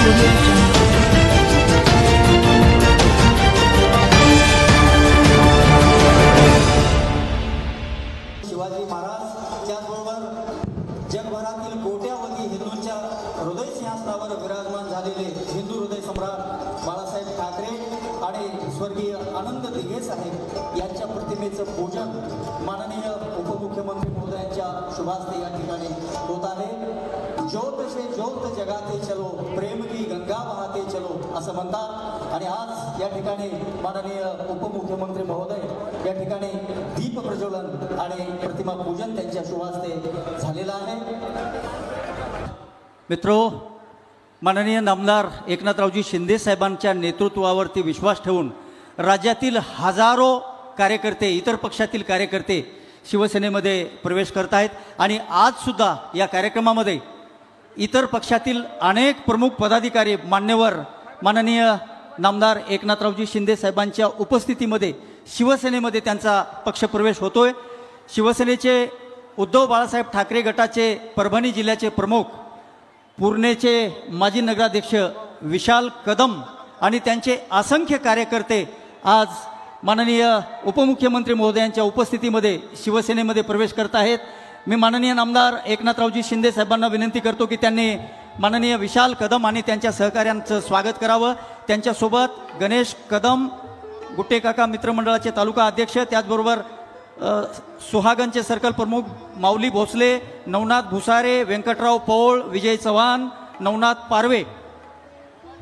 शिवाजी महाराज त्याचबरोबर जगभरातील कोट्यावधी हिंदूंच्या हृदय सिंहासनावर विराजमान झालेले हिंदू हृदय सम्राट बाळासाहेब ठाकरे आणि स्वर्गीय आनंद दिघे साहेब यांच्या प्रतिमेचं पूजन माननीय उपमुख्यमंत्री महोदयांच्या शुभास्ते या ठिकाणी होत आहे। ज्योत से ज्योत जगाते चलो, प्रेम की गंगा बहाते चलो असं म्हणतात आणि आज या ठिकाणी माननीय उपमुख्यमंत्री महोदय या ठिकाणी दीप प्रज्वलन आणि प्रतिमा पूजन त्यांच्या शुभास्ते झालेलं आहे। मित्रो, माननीय नामदार एकनाथरावजी शिंदे साहेबांच्या नेतृत्वावरती विश्वास ठेवून राज्यातील हजारो कार्यकर्ते, इतर पक्षातील कार्यकर्ते शिवसेनेमध्ये प्रवेश करत आहेत आणि आज सुद्धा या कार्यक्रमामध्ये इतर पक्षातील अनेक प्रमुख पदाधिकारी मान्यवर माननीय नामदार एकनाथरावजी शिंदे साहेबांच्या उपस्थितीमध्ये शिवसेनेमध्ये त्यांचा पक्षप्रवेश होतोय। शिवसेनेचे उद्धव बाळासाहेब ठाकरे गटाचे परभणी जिल्ह्याचे प्रमुख, पूर्णेचे माजी नगराध्यक्ष विशाल कदम आणि त्यांचे असंख्य कार्यकर्ते आज माननीय उपमुख्यमंत्री महोदयांच्या उपस्थितीमध्ये शिवसेनेमध्ये प्रवेश करत आहेत। मी माननीय नामदार एकनाथरावजी शिंदे साहेबांना विनंती करतो की त्यांनी माननीय विशाल कदम आणि त्यांच्या सहकार्यांचं स्वागत करावं। त्यांच्यासोबत गणेश कदम, गुट्टे काका मित्रमंडळाचे तालुका अध्यक्ष, त्याचबरोबर सुहागनचे सर्कल प्रमुख माऊली भोसले, नवनाथ भुसारे, व्यंकटराव पौळ, विजय चव्हाण, नवनाथ पारवे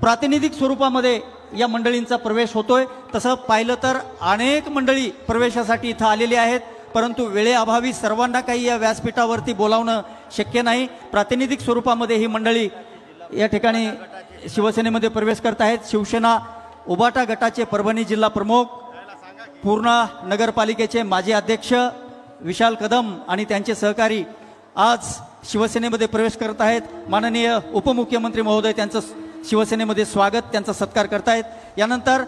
प्रातिनिधिक स्वरूपामध्ये या मंडळींचा प्रवेश होतोय। तसं पाहिलं तर अनेक मंडळी प्रवेशासाठी इथं आलेली आहेत, परंतु वेळेअभावी सर्वांना काही या व्यासपीठावरती बोलावणं शक्य नाही। प्रातिनिधिक स्वरूपामध्ये ही मंडळी या ठिकाणी शिवसेनेमध्ये प्रवेश करत आहेत। शिवसेना उबाटा गटाचे परभणी जिल्हा प्रमुख, पूर्णा नगरपालिकेचे माजी अध्यक्ष विशाल कदम आणि त्यांचे सहकारी आज शिवसेनेमध्ये प्रवेश करत आहेत। माननीय उपमुख्यमंत्री महोदय त्यांचं शिवसेनेमध्ये स्वागत, त्यांचा सत्कार करतायत। यानंतर